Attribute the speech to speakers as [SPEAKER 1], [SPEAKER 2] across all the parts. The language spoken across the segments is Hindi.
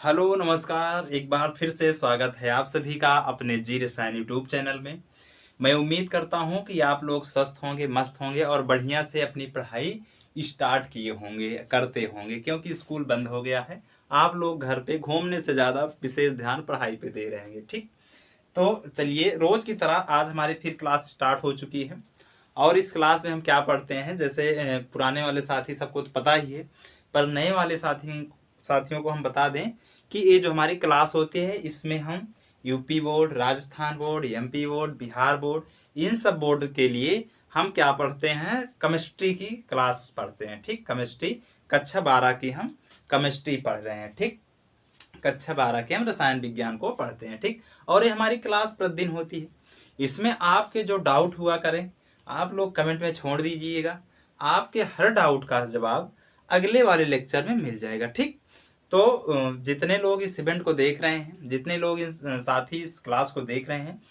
[SPEAKER 1] हेलो नमस्कार। एक बार फिर से स्वागत है आप सभी का अपने जी रसायन यूट्यूब चैनल में। मैं उम्मीद करता हूं कि आप लोग स्वस्थ होंगे, मस्त होंगे और बढ़िया से अपनी पढ़ाई स्टार्ट किए होंगे, करते होंगे, क्योंकि स्कूल बंद हो गया है। आप लोग घर पे घूमने से ज़्यादा विशेष ध्यान पढ़ाई पे दे रहेंगे। ठीक, तो चलिए, रोज की तरह आज हमारी फिर क्लास स्टार्ट हो चुकी है। और इस क्लास में हम क्या पढ़ते हैं, जैसे पुराने वाले साथी सबको तो पता ही है, पर नए वाले साथियों को हम बता दें कि ये जो हमारी क्लास होती है इसमें हम UP board, Rajasthan board, MP board, Bihar board, इन सब बोर्ड के लिए हम क्या पढ़ते हैं, केमिस्ट्री की क्लास पढ़ते हैं। ठीक, केमिस्ट्री कक्षा 12 की हम केमिस्ट्री पढ़ रहे हैं। ठीक, कक्षा 12 के हम रसायन विज्ञान को पढ़ते हैं। ठीक, और ये हमारी क्लास प्रतिदिन होती है। इसमें आपके जो डाउट हुआ करें, आप लोग कमेंट में छोड़ दीजिएगा। आपके हर डाउट का जवाब अगले वाले लेक्चर में मिल जाएगा। ठीक, तो जितने लोग इस इवेंट को देख रहे हैं, जितने लोग इस साथी इस क्लास को देख रहे हैं,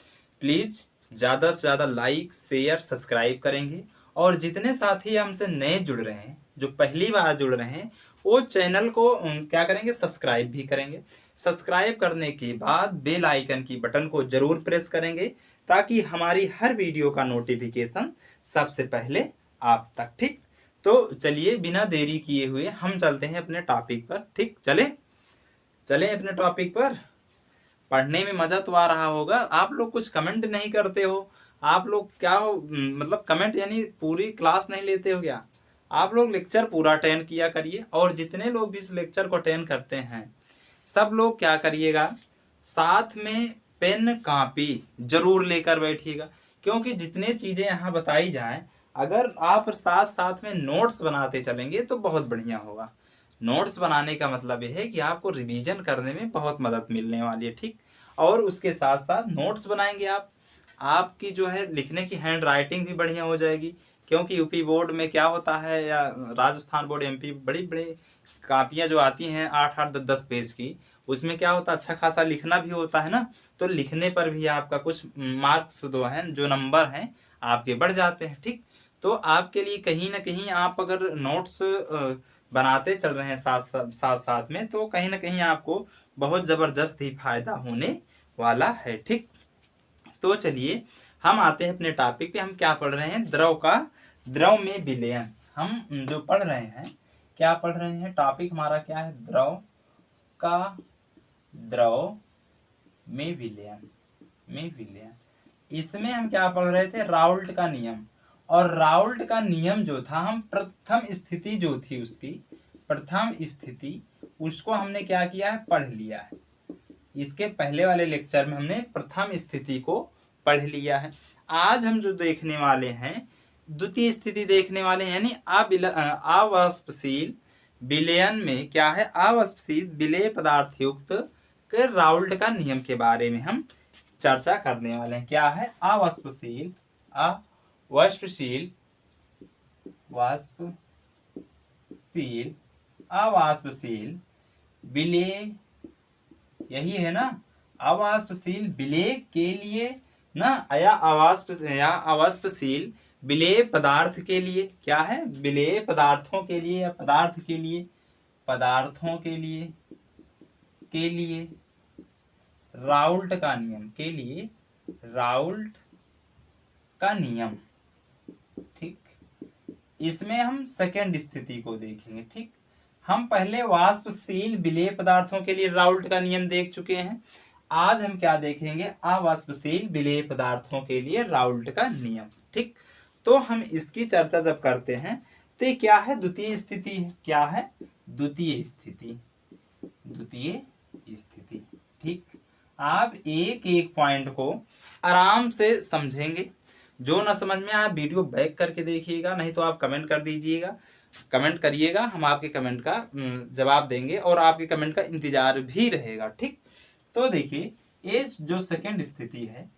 [SPEAKER 1] प्लीज़ ज़्यादा से ज़्यादा लाइक, शेयर, सब्सक्राइब करेंगे। और जितने साथी हमसे नए जुड़ रहे हैं, जो पहली बार जुड़ रहे हैं, वो चैनल को क्या करेंगे, सब्सक्राइब भी करेंगे। सब्सक्राइब करने के बाद बेल आइकन की बटन को जरूर प्रेस करेंगे, ताकि हमारी हर वीडियो का नोटिफिकेशन सबसे पहले आप तक। ठीक, तो चलिए बिना देरी किए हुए हम चलते हैं अपने टॉपिक पर। ठीक, चले चले अपने टॉपिक पर। पढ़ने में मजा तो आ रहा होगा। आप लोग कुछ कमेंट नहीं करते हो। आप लोग क्या हो, मतलब कमेंट यानी पूरी क्लास नहीं लेते हो क्या? आप लोग लेक्चर पूरा अटेंड किया करिए। और जितने लोग भी इस लेक्चर को अटेंड करते हैं, सब लोग क्या करिएगा, साथ में पेन कॉपी जरूर लेकर बैठिएगा। क्योंकि जितने चीजें यहाँ बताई जाएं, अगर आप साथ साथ में नोट्स बनाते चलेंगे तो बहुत बढ़िया होगा। नोट्स बनाने का मतलब यह है कि आपको रिवीजन करने में बहुत मदद मिलने वाली है। ठीक, और उसके साथ साथ नोट्स बनाएंगे आप, आपकी जो है लिखने की हैंड राइटिंग भी बढ़िया हो जाएगी। क्योंकि यूपी बोर्ड में क्या होता है, या राजस्थान बोर्ड, एमपी, बड़ी बड़ी कापियाँ जो आती हैं 8-8 10 10 पेज की, उसमें क्या होता है, अच्छा खासा लिखना भी होता है ना। तो लिखने पर भी आपका कुछ मार्क्स जो है, जो नंबर हैं, आपके बढ़ जाते हैं। ठीक, तो आपके लिए कहीं ना कहीं आप अगर नोट्स बनाते चल रहे हैं साथ साथ साथ में, तो कहीं ना कहीं आपको बहुत ज़बरदस्त ही फायदा होने वाला है। ठीक, तो चलिए हम आते हैं अपने टॉपिक पे। हम क्या पढ़ रहे हैं, द्रव में विलयन। हम जो पढ़ रहे हैं, क्या पढ़ रहे हैं, टॉपिक हमारा क्या है, द्रव में विलयन। इसमें हम क्या पढ़ रहे थे, राउल्ट का नियम। और राउल्ट का नियम जो था, हम प्रथम स्थिति जो थी उसकी, प्रथम स्थिति, उसको हमने क्या किया है, पढ़ लिया है। इसके पहले वाले लेक्चर में हमने प्रथम स्थिति को पढ़ लिया है। आज हम जो देखने वाले हैं, द्वितीय स्थिति देखने वाले हैं, यानी अवाष्पशील विलयन में क्या है, अवाष्पशील विलेय पदार्थ युक्त के राउल्ट का नियम के बारे में हम चर्चा करने वाले हैं। क्या है, अवाष्पशील अवाष्पशील विलेय, यही है ना, अवाष्पशील विलेय के लिए ना, या अवाष्पशील विलेय पदार्थ के लिए, क्या है, विलेय पदार्थों के लिए, या पदार्थों के लिए राउल्ट का नियम, के लिए राउल्ट का नियम। ठीक, इसमें हम सेकेंड स्थिति को देखेंगे। ठीक, हम पहले वाष्पशील विलेय पदार्थों के लिए राउल्ट का नियम देख चुके हैं। आज हम क्या देखेंगे, अवाष्पशील विलेय पदार्थों के लिए राउल्ट का नियम। ठीक, तो हम इसकी चर्चा जब करते हैं, तो ये क्या है, द्वितीय स्थिति है। क्या है, द्वितीय स्थिति। ठीक, आप एक एक पॉइंट को आराम से समझेंगे। जो ना समझ में आए वीडियो बैक करके देखिएगा, नहीं तो आप कमेंट कर दीजिएगा, कमेंट करिएगा, हम आपके कमेंट का जवाब देंगे और आपके कमेंट का इंतजार भी रहेगा। ठीक, तो देखिए, ये जो सेकंड स्थिति है,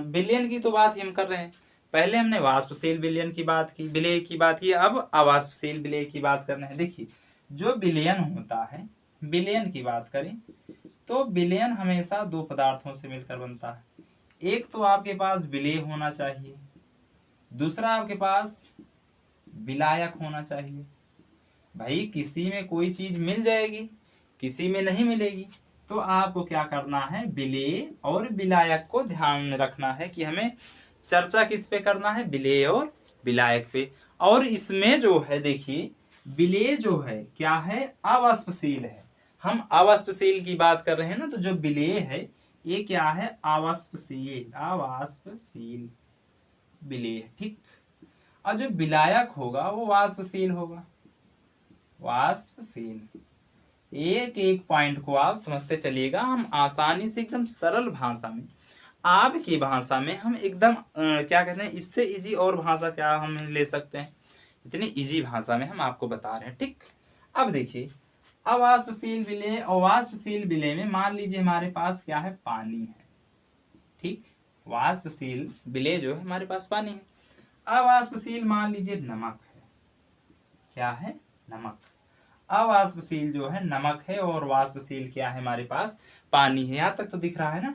[SPEAKER 1] विलयन की तो बात ही हम कर रहे हैं। पहले हमने वाष्पशील विलयन की बात की, विलेय की बात की, अब अवाष्पशील विलेय की बात करना है। देखिए, जो विलयन होता है, विलयन की बात करें तो विलयन हमेशा दो पदार्थों से मिलकर बनता है। एक तो आपके पास विलेय होना चाहिए, दूसरा आपके पास विलायक होना चाहिए। भाई किसी में कोई चीज मिल जाएगी, किसी में नहीं मिलेगी। तो आपको क्या करना है, विलेय और विलायक को ध्यान में रखना है कि हमें चर्चा किस पे करना है, विलेय और विलायक पे। और इसमें जो है देखिए, विलेय जो है क्या है, अवाष्पशील है। हम अवाष्पशील की बात कर रहे हैं ना, तो जो विलेय है ये क्या है, अवाष्पशील, अवाष्पशील विलेय, ठीक। और जो विलायक होगा वो वाष्पशील होगा, वाष्पशील। एक एक पॉइंट को आप समझते चलिएगा। हम आसानी से एकदम सरल भाषा में, आपकी भाषा में हम एकदम क्या कहते हैं, इससे इजी और भाषा क्या हम ले सकते हैं, इतनी इजी भाषा में हम आपको बता रहे हैं, ठीक। अब देखिए, अवाष्पशील विलेय, अवाष्पशील विलेय में मान लीजिए हमारे पास क्या है, पानी है, ठीक। वाष्पशील विलेय जो है हमारे पास पानी है। अवाष्पशील मान लीजिए नमक है, क्या है, नमक। अवाष्पशील जो है नमक है और वाष्पशील क्या है, हमारे पास पानी है। यहां तक तो दिख रहा है ना,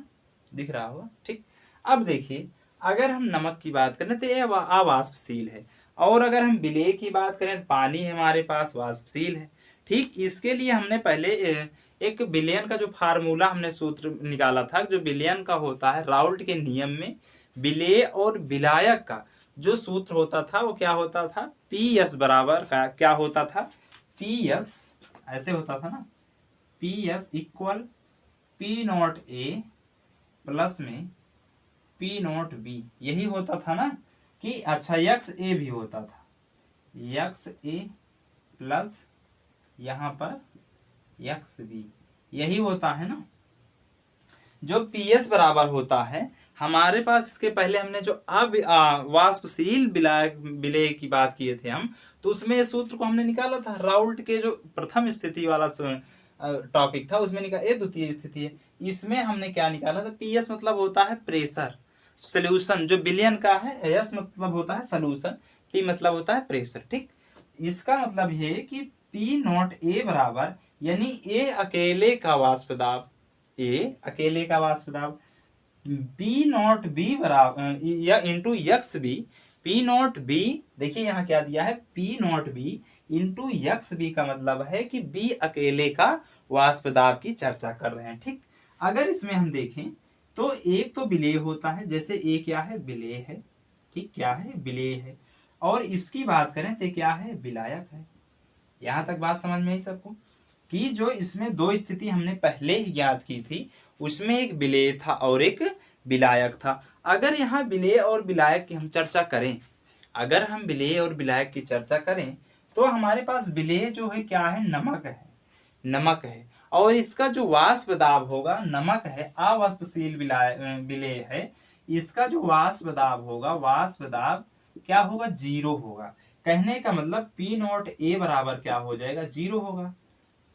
[SPEAKER 1] दिख रहा होगा, ठीक। अब देखिए, अगर हम नमक की बात करें तो ये अवाष्पशील है, और अगर हम विलेय की बात करें तो पानी है हमारे पास, वाष्पशील है, ठीक। इसके लिए हमने पहले एक विलयन का जो फार्मूला हमने सूत्र निकाला था, जो विलयन का होता है, राउल्ट के नियम में विलेय और विलायक का जो सूत्र होता था वो क्या होता था, पी एस बराबर का क्या होता था, पी एस ऐसे होता था ना, P S equal P naught ए प्लस में पी नॉट बी, यही होता था ना कि अच्छा यक्स ए भी होता था, यक्स ए प्लस यहां पर यक्स बी, यही होता है ना। जो पी एस बराबर होता है हमारे पास, इसके पहले हमने जो वाष्पशील विलेय की बात किए थे हम, तो उसमें ये सूत्र को हमने निकाला था, राउल्ट के जो प्रथम स्थिति वाला टॉपिक था उसमें निकाला, ये द्वितीय स्थिति है, इसमें हमने क्या निकाला था, पी एस मतलब होता है प्रेशर, सोल्यूशन। जो विलयन का है, एस मतलब होता है सोल्यूशन, पी मतलब होता है प्रेशर, ठीक। इसका मतलब ये कि पी नॉट ए बराबर, यानी ए अकेले का वाष्प दाब, ए अकेले का वाष्प दाब, पी नॉट बी बराबर या into x B, P not B, देखिए यहाँ क्या दिया है, P not B into x B का मतलब है कि बी अकेले का वाष्प दाब की चर्चा कर रहे हैं, ठीक। अगर इसमें हम देखें तो एक तो विलेय होता है, जैसे ए क्या है, विलेय है, ठीक, क्या है, विलेय है। और इसकी बात करें तो क्या है, विलायक है। यहां तक बात समझ में आई सबको, कि जो इसमें दो स्थिति हमने पहले ही ज्ञात की थी, उसमें एक विलेय था और एक विलायक था। अगर यहाँ विलेय और विलायक की हम चर्चा करें, अगर हम विलेय और विलायक की चर्चा करें तो हमारे पास विलेय जो है क्या है, नमक है, नमक है, और इसका जो वाष्प दाब होगा, नमक है, अवाष्पशील विलेय है, इसका जो वाष्प दाब होगा, वाष्प दाब क्या होगा, 0 होगा। कहने का मतलब पी नॉट ए बराबर क्या हो जाएगा, 0 होगा।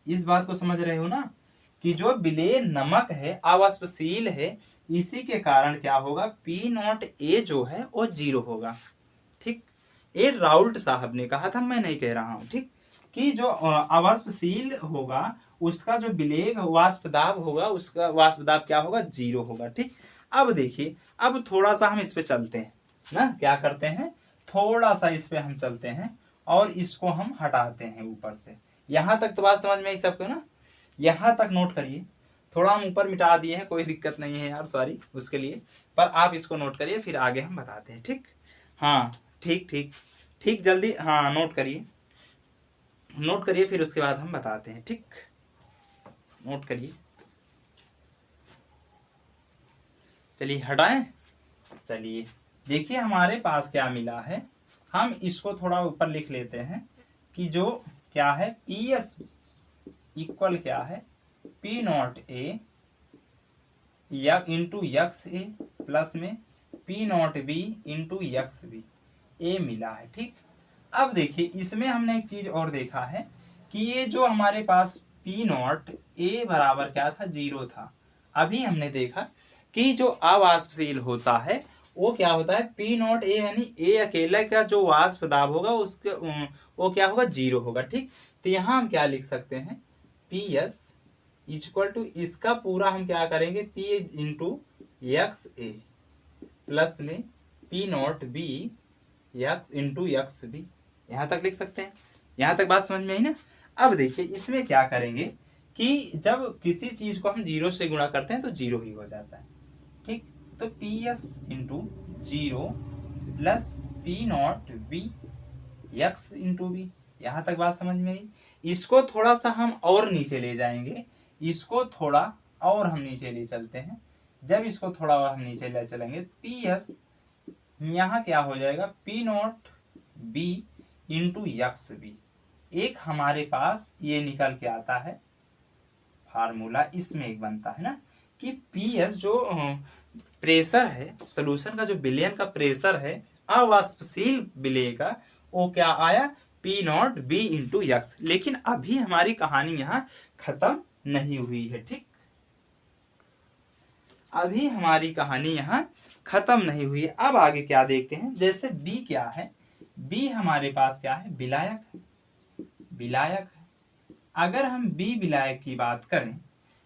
[SPEAKER 1] इस बात को समझ रहे हो ना, कि जो विलेय नमक है, अवाष्पशील है, इसी के कारण क्या होगा, पी नॉट ए जो है वो 0 होगा, ठीक। ये राउल्ट साहब ने कहा था, मैं नहीं कह रहा हूं, ठीक। कि जो अवाष्पशील होगा उसका जो विलेय वाष्प दाब होगा, उसका वाष्प दाब क्या होगा, 0 होगा, ठीक। अब देखिए, अब थोड़ा सा हम इस पे चलते हैं ना, क्या करते हैं, थोड़ा सा इस पे हम चलते हैं और इसको हम हटाते हैं ऊपर से। यहां तक तो बात समझ में आई सबको ना, यहां तक नोट करिए। थोड़ा हम ऊपर मिटा दिए हैं, कोई दिक्कत नहीं है यार, सॉरी उसके लिए, पर आप इसको नोट करिए, फिर आगे हम बताते हैं, ठीक। हाँ, ठीक ठीक ठीक, जल्दी हाँ नोट करिए, नोट करिए, फिर उसके बाद हम बताते हैं, ठीक। नोट करिए, चलिए हटाएं। चलिए देखिए, हमारे पास क्या मिला है, हम इसको थोड़ा ऊपर लिख लेते हैं कि जो क्या है, पी एस इक्वल क्या है, पी नॉट ए या इंटू यक्स ए प्लस में P not B into x B, A मिला है, ठीक। अब देखिए, इसमें हमने एक चीज और देखा है कि ये जो हमारे पास पी नॉट ए बराबर क्या था, 0 था। अभी हमने देखा कि जो अवाष्पशील होता है वो क्या होता है, पी नॉट ए, यानी ए अकेला का जो वाष्प दाब होगा उसके वो क्या होगा, 0 होगा, ठीक। तो यहाँ हम क्या लिख सकते हैं, पी एस इक्वल टू, इसका पूरा हम क्या करेंगे, P into x A plus में P not B x into x B, यहाँ तक लिख सकते हैं। यहाँ तक बात समझ में आई ना। अब देखिए, इसमें क्या करेंगे कि जब किसी चीज को हम 0 से गुणा करते हैं तो 0 ही हो जाता है। ठीक, तो P S into 0 plus P not B X into B. यहां तक बात समझ में आई। इसको थोड़ा सा हम और नीचे ले जाएंगे, इसको थोड़ा और हम नीचे ले चलते हैं। जब इसको थोड़ा और हम नीचे ले चलेंगे, पी एस यहाँ क्या हो जाएगा, P not B into X B. एक हमारे पास ये निकल के आता है फार्मूला, इसमें एक बनता है ना कि पी एस जो प्रेशर है, सोल्यूशन का जो विलयन का प्रेशर है अवाष्पशील विलेय का, वो क्या आया, P not B into x. लेकिन अभी हमारी कहानी यहाँ खत्म नहीं हुई है। ठीक, अभी हमारी कहानी यहाँ खत्म नहीं हुई है। अब आगे क्या देखते हैं, जैसे बी क्या है, बी हमारे पास क्या है, विलायक है, विलायक है। अगर हम बी विलायक की बात करें,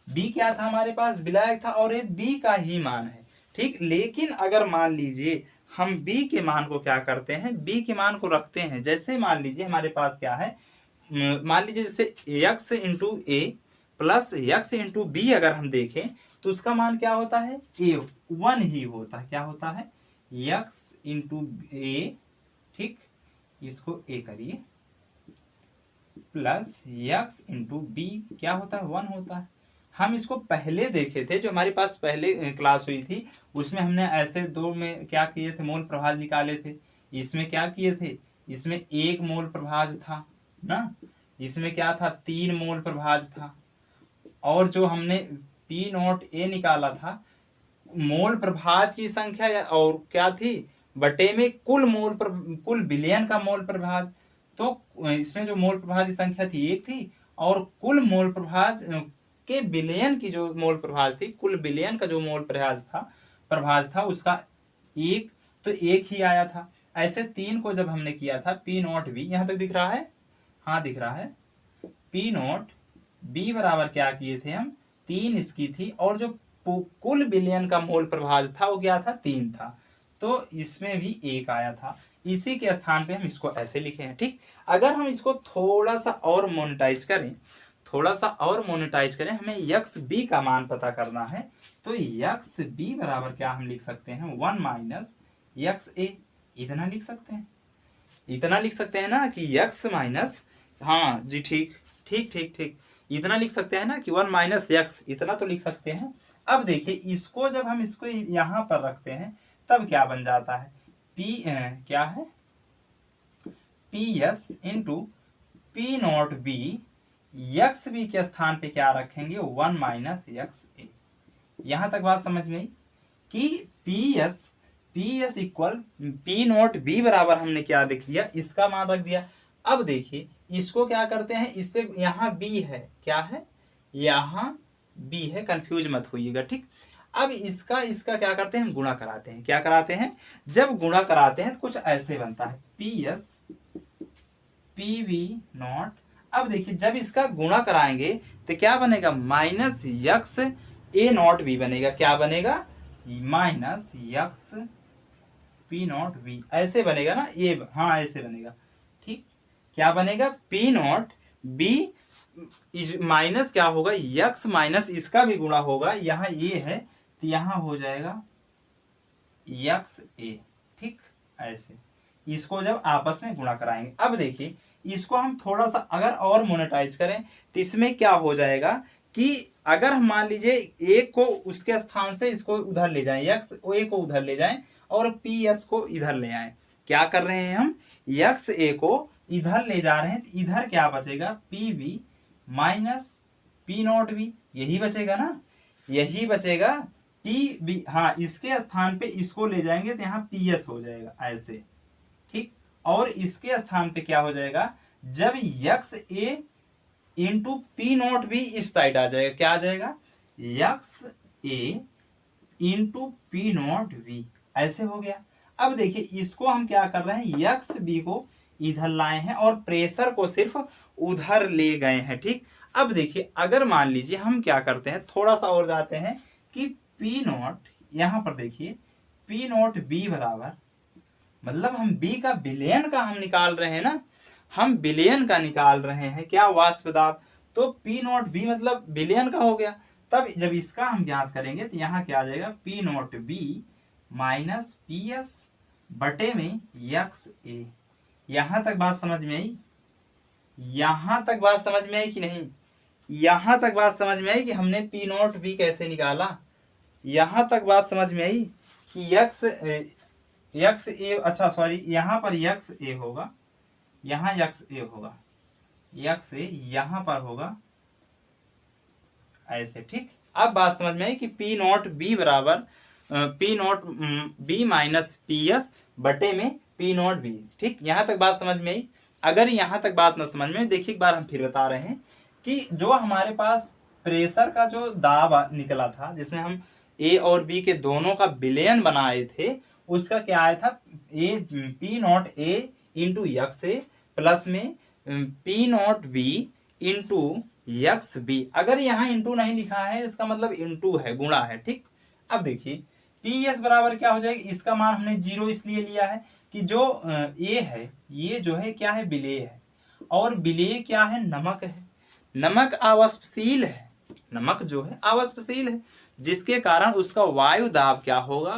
[SPEAKER 1] बी क्या था हमारे पास, विलायक था, और ये बी का ही मान है। ठीक, लेकिन अगर मान लीजिए हम बी के मान को क्या करते हैं, बी के मान को रखते हैं, जैसे मान लीजिए हमारे पास क्या है, मान लीजिए जैसे एक्स इंटू ए प्लस एक्स इंटू बी अगर हम देखें तो उसका मान क्या होता है, ए 1 ही होता है। क्या होता है, एक्स इंटू ए, ठीक, इसको ए करिए, प्लस एक्स इंटू बी क्या होता है, 1 होता है। हम इसको पहले देखे थे, जो हमारे पास पहले क्लास हुई थी, उसमें हमने ऐसे दो में क्या किए थे, मोल प्रभाज निकाले थे। इसमें क्या किए थे, इसमें 1 मोल प्रभाज था ना, इसमें क्या था, 3 मोल प्रभाज था, और जो हमने पी नॉट ए निकाला था, मोल प्रभाज की संख्या और क्या थी, बटे में कुल मोल कुल विलयन का मोल प्रभाज। तो इसमें जो मोल प्रभाज की संख्या थी 1 थी, और कुल मोल प्रभाज के विलयन की जो मोल प्रभाज थी, कुल विलयन का जो मोल प्रभाज था उसका 1, तो 1 ही आया था। ऐसे 3 को जब हमने किया था, पी नॉट बी, यहां तक दिख रहा है, हाँ दिख रहा है, पी नॉट बी बराबर क्या किए थे हम, 3 इसकी थी, और जो कुल विलयन का मोल प्रभाज था वो क्या था, 3 था, तो इसमें भी 1 आया था। इसी के स्थान पे हम इसको ऐसे लिखे हैं। ठीक, अगर हम इसको थोड़ा सा और मोनेटाइज करें, थोड़ा सा और मोनेटाइज करें, हमें यक्स बी का मान पता करना है, तो यक्स बी बराबर क्या हम लिख सकते हैं, 1 माइनस यक्स ए। इतना लिख सकते हैं, इतना लिख सकते हैं ना कि यक्स माइनस, हाँ जी, ठीक ठीक ठीक ठीक, इतना लिख सकते हैं ना कि 1 माइनस यक्स, इतना तो लिख सकते हैं। अब देखिए इसको जब हम इसको यहां पर रखते हैं तब क्या बन जाता है, पी क्या है, P S into P not B, x B के स्थान पे क्या रखेंगे, 1 माइनस यक्स ए। यहां तक बात समझ में आई कि P S equal P not B बराबर हमने क्या लिख दिया, इसका मान रख दिया। अब देखिए इसको क्या करते हैं, इससे यहाँ बी है, क्या है, यहाँ बी है, कंफ्यूज मत होइएगा। ठीक, अब इसका क्या करते हैं, हम गुणा कराते हैं। क्या कराते हैं, जब गुणा कराते हैं तो कुछ ऐसे बनता है, P S P V not. अब देखिए जब इसका गुणा कराएंगे तो क्या बनेगा, minus x A not be बनेगा। क्या बनेगा, minus x P not be, ऐसे बनेगा ना ये, हाँ ऐसे बनेगा। ठीक, क्या बनेगा, पी नॉट बी माइनस क्या होगा, यक्स माइनस इसका भी गुणा होगा, यहाँ ये है तो यहाँ हो जाएगा यक्स ए। ठीक, ऐसे इसको जब आपस में गुणा कराएंगे। अब देखिए इसको हम थोड़ा सा अगर और मोनेटाइज करें तो इसमें क्या हो जाएगा कि अगर हम मान लीजिए एक को उसके स्थान से इसको उधर ले जाएं, यक्स ए को उधर ले जाएं और पी एस को इधर ले आए, क्या कर रहे हैं हम, यक्स ए को इधर ले जा रहे हैं, तो इधर क्या बचेगा, P B minus P not B, यही बचेगा ना, यही बचेगा पी बी। हाँ, इसके स्थान पे इसको ले जाएंगे तो यहाँ पी एस हो जाएगा ऐसे। ठीक, और इसके स्थान पे क्या हो जाएगा, जब x A into P not be इस साइड आ जाएगा, क्या आ जाएगा, x A into P not be, ऐसे हो गया। अब देखिए इसको हम क्या कर रहे हैं, यक्स बी को इधर लाए हैं और प्रेशर को सिर्फ उधर ले गए हैं। ठीक, अब देखिए अगर मान लीजिए हम क्या करते हैं, थोड़ा सा और जाते हैं कि पी नॉट, यहां पर देखिए पी नॉट बी बराबर, मतलब हम बी का विलयन का हम निकाल रहे हैं ना, हम विलयन का निकाल रहे हैं, क्या, वाष्प दाब। तो पी नॉट बी मतलब बिलियन का हो गया। तब जब इसका हम ज्ञात करेंगे तो यहाँ क्या आ जाएगा, P not be minus P S बटे में यक्स ए। यहां तक बात समझ में आई? यहां तक बात समझ में आई कि नहीं? यहां तक बात समझ में आई कि हमने पी नॉट बी कैसे निकाला? यहां तक बात समझ में आई कि यक्स यक्स ए, अच्छा सॉरी, यहां पर यक्स ए होगा, यहां यक्स ए होगा, यक्स ए यहां पर होगा ऐसे। ठीक, अब बात समझ में आई कि पी नॉट बी बराबर P not be minus P S बटे में पी नॉट बी। ठीक, यहां तक बात समझ में आई। अगर यहां तक बात ना समझ में, देखिए एक बार हम फिर बता रहे हैं कि जो हमारे पास प्रेशर का जो दाब निकला था, जिसमें हम ए और बी के दोनों का विलयन बनाए थे, उसका क्या आया था, A P naught A into x A plus में P not B into x B. अगर यहाँ इंटू नहीं लिखा है इसका मतलब इंटू है, गुणा है। ठीक, अब देखिए पी एस बराबर क्या हो जाएगा, इसका मान हमने 0 इसलिए लिया है कि जो ए है ये जो है क्या है, विलेय है, और विलेय क्या है, नमक है। नमक आवाष्पशील है, नमक जो है आवाष्पशील है, जिसके कारण उसका वायु दाब क्या होगा,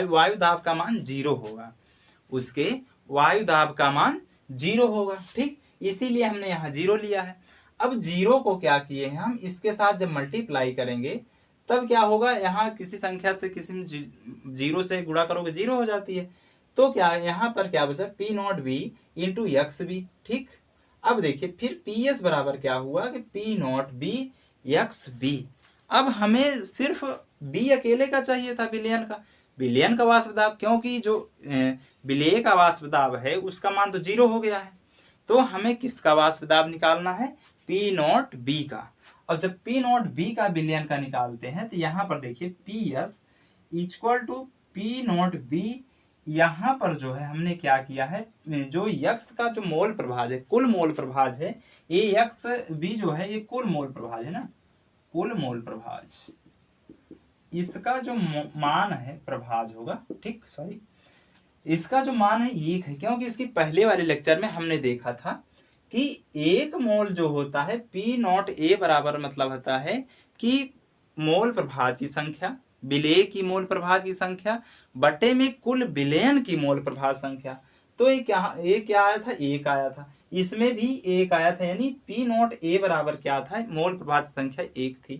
[SPEAKER 1] वायु दाब का मान 0 होगा, उसके वायु दाब का मान 0 होगा। ठीक, इसीलिए हमने यहाँ 0 लिया है। अब 0 को क्या किए हैं हम, इसके साथ जब मल्टीप्लाई करेंगे तब क्या होगा, यहाँ किसी संख्या से किसी 0 से गुणा करोगे 0 हो जाती है। तो क्या यहाँ पर क्या बचा, P not B into x B. ठीक, अब देखिए फिर पी एस बराबर क्या हुआ कि P not B x B. अब हमें सिर्फ बी अकेले का चाहिए था, बिलियन का, बिलियन का वाष्प दाब, क्योंकि जो विलेय का वाष्प दाब है उसका मान तो 0 हो गया है। तो हमें किसका वाष्प दाब निकालना है, पी नॉट बी का। और जब पी नॉट बी का विलयन का निकालते हैं तो यहाँ पर देखिए P S equal to P not B. यहाँ पर जो है हमने क्या किया है, जो यक्स का जो मोल प्रभाज है, कुल मोल प्रभाज है, ए यक्स बी जो है ये कुल मोल प्रभाज है ना, कुल मोल प्रभाज, इसका जो मान है, प्रभाज होगा, ठीक सॉरी, इसका जो मान है 1 है, क्योंकि इसकी पहले वाले लेक्चर में हमने देखा था कि 1 मोल जो होता है पी नॉट ए बराबर मतलब होता है कि मोल प्रभाज की संख्या, विलेय की मोल प्रभाज की संख्या बटे में कुल विलयन की मोल प्रभाज संख्या। तो ये क्या आया था, 1 आया था, इसमें भी 1 आया था, यानी पी नॉट ए बराबर क्या था, मोल प्रभाज की संख्या 1 थी।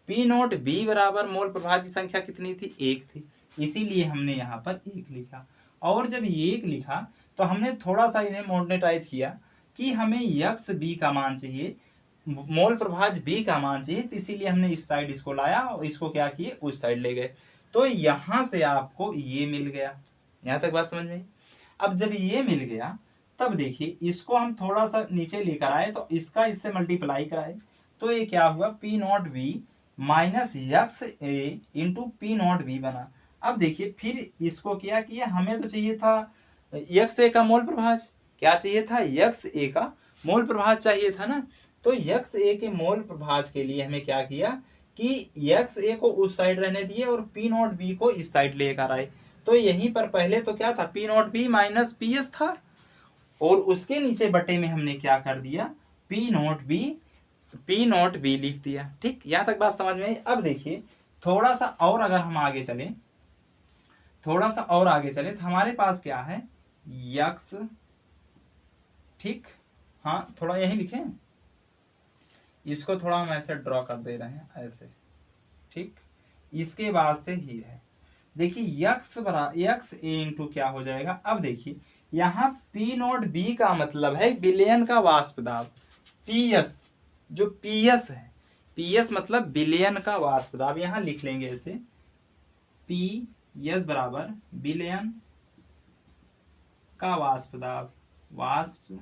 [SPEAKER 1] पी नॉट बी बराबर मोल प्रभाज की संख्या कितनी थी, 1 थी, इसीलिए हमने यहाँ पर 1 लिखा। और जब 1 लिखा तो हमने थोड़ा सा इन्हें मॉडर्नाइज किया कि हमें यक्स बी का मान चाहिए, मोल प्रभाज बी का मान चाहिए, तो इसीलिए हमने इस साइड इसको लाया और इसको क्या किए, उस साइड ले गए। तो यहां से आपको ये मिल गया, यहां तक बात समझ में आई। अब जब ये मिल गया तब देखिए इसको हम थोड़ा सा नीचे लेकर आए तो इसका इससे मल्टीप्लाई कराए, तो ये क्या हुआ, P not be minus x A into P not be बना। अब देखिए फिर इसको क्या किया, हमें तो चाहिए था यक्स ए का मोल प्रभाज, क्या चाहिए था, यक्स ए का मोल प्रभाज चाहिए था ना। तो यक्स ए के मोल प्रभाज के लिए हमें क्या किया कि यक्स ए को उस साइड रहने दिए और पी नॉट बी को इस साइड लेकर आए। तो यहीं पर पहले तो क्या था, P not be minus P S था, और उसके नीचे बटे में हमने क्या कर दिया, पी नॉट बी लिख दिया। ठीक, यहां तक बात समझ में आई। अब देखिए थोड़ा सा और अगर हम आगे चले, थोड़ा सा और आगे चले तो हमारे पास क्या है, यक्स, ठीक, हाँ थोड़ा यही लिखें, इसको थोड़ा हम ऐसे ड्रॉ कर दे रहे हैं ऐसे, ठीक, इसके बाद से ही है, देखिए यक्स ए इंटू क्या हो जाएगा। अब देखिए यहाँ पी नॉट बी का मतलब है विलयन का वाष्प दाब, पी एस, जो पी एस है, पी एस मतलब विलयन का वाष्प दाब, यहां लिख लेंगे इसे, पी एस बराबर विलयन का वाष्प दाब, वाष्प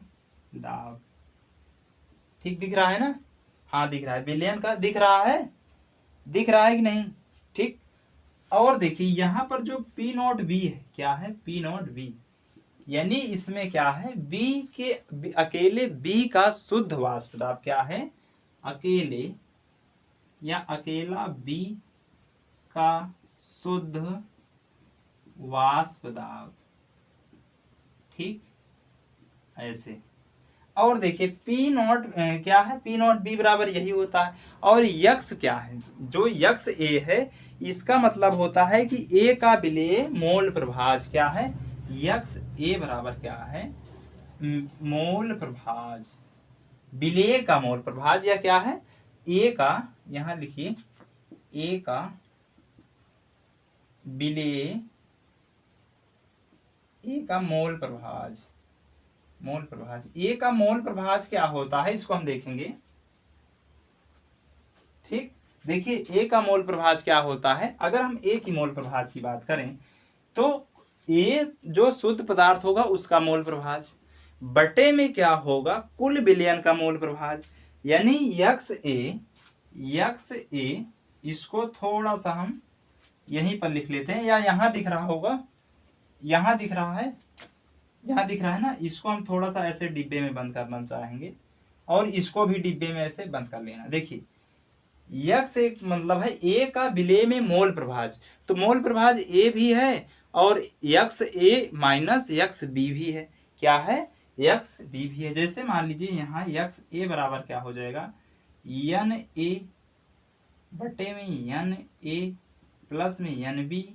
[SPEAKER 1] दाब, ठीक दिख रहा है ना, हाँ दिख रहा है, विलयन का दिख रहा है, दिख रहा है कि नहीं, ठीक। और देखिए यहां पर जो पी नॉट बी है, क्या है, पी नॉट बी, यानी इसमें क्या है, बी के अकेले बी का शुद्ध वाष्प दाब क्या है, अकेले या अकेला बी का शुद्ध वाष्प दाब, ठीक ऐसे। और देखिए पी नॉट क्या है, पी नॉट बी बराबर यही होता है। और यक्स क्या है, जो यक्स ए है इसका मतलब होता है कि ए का विलेय मोल प्रभाज क्या है, यक्स ए बराबर क्या है, मोल प्रभाज, विलेय का मोल प्रभाज या क्या है, ए का, यहां लिखिए ए का विलेय, ए का मोल प्रभाज, मोल प्रभाज, ए का मोल प्रभाज क्या होता है इसको हम देखेंगे। ठीक, देखिए ए का मोल प्रभाज क्या होता है। अगर हम ए की मोल प्रभाज की बात करें तो ए जो शुद्ध पदार्थ होगा उसका मोल प्रभाज बटे में क्या होगा, कुल विलयन का मोल प्रभाज, यानी यक्स ए, इसको थोड़ा सा हम यहीं पर लिख लेते हैं, या यहां दिख रहा होगा, यहां दिख रहा है, यहां दिख रहा है ना, इसको हम थोड़ा सा ऐसे डिब्बे में बंद करना चाहेंगे और इसको भी डिब्बे में ऐसे बंद कर लेना। देखिए यक्स एक मतलब है ए का विलेय में मोल प्रभाज, तो मोल प्रभाज ए भी है और यक्स ए माइनस यक्स बी भी है, क्या है, यक्स बी भी है। जैसे मान लीजिए यहाँ यक्स ए बराबर क्या हो जाएगा, यन ए बटे में यन ए प्लस में यन बी,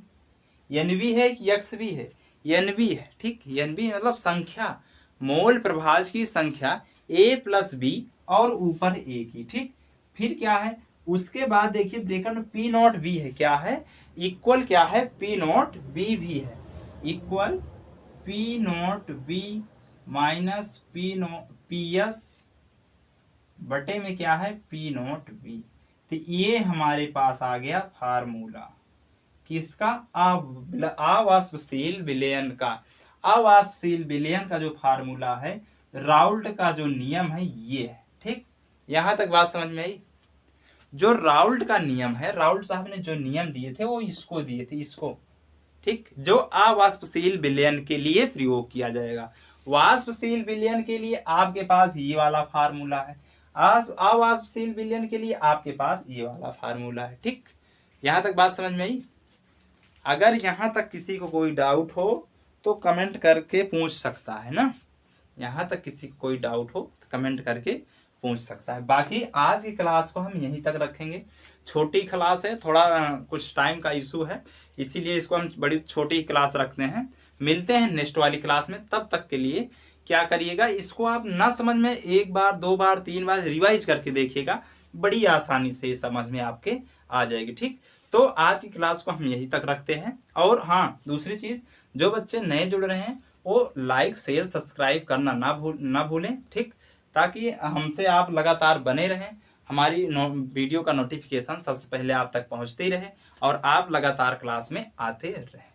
[SPEAKER 1] यन बी है कि यक्स बी है, यन बी है। ठीक, यन बी मतलब संख्या, मोल प्रभाज की संख्या ए प्लस बी और ऊपर ए की। ठीक, फिर क्या है, उसके बाद देखिए ब्रैकेट में पी नॉट बी है, क्या है, इक्वल क्या है, पी नॉट बी भी है, equal P not be minus P S बटे में क्या है, पी नॉट बी। तो ये हमारे पास आ गया फार्मूला किसका, अवाष्पशील विलयन का। अवाष्पशील विलयन का जो फार्मूला है, राउल्ट का जो नियम है ये है। ठीक, यहां तक बात समझ में आई। जो राउल्ट का नियम है, राउल्ट साहब ने जो नियम दिए थे वो इसको दिए थे, इसको। ठीक, जो अवाष्पशील विलयन के लिए प्रयोग किया जाएगा। वाष्पशील विलयन के लिए आपके पास ये वाला फार्मूला है, अवाष्पशील विलयन के लिए आपके पास ये वाला फार्मूला है। ठीक, यहां तक बात समझ में आई। अगर यहां तक किसी को कोई डाउट हो तो कमेंट करके पूछ सकता है ना, यहां तक किसी को कोई डाउट हो तो कमेंट करके पूछ सकता है। बाकी आज की क्लास को हम यहीं तक रखेंगे, छोटी क्लास है, थोड़ा कुछ टाइम का इशू है, इसीलिए इसको हम बड़ी छोटी क्लास रखते हैं। मिलते हैं नेक्स्ट वाली क्लास में, तब तक के लिए क्या करिएगा, इसको आप ना समझ में एक बार, दो बार, तीन बार रिवाइज करके देखिएगा, बड़ी आसानी से समझ में आपके आ जाएगी। ठीक, तो आज की क्लास को हम यहीं तक रखते हैं। और हाँ, दूसरी चीज, जो बच्चे नए जुड़ रहे हैं वो लाइक शेयर सब्सक्राइब करना ना भूलें। ठीक, ताकि हमसे आप लगातार बने रहें, हमारी वीडियो का नोटिफिकेशन सबसे पहले आप तक पहुंचती रहे और आप लगातार क्लास में आते रहें।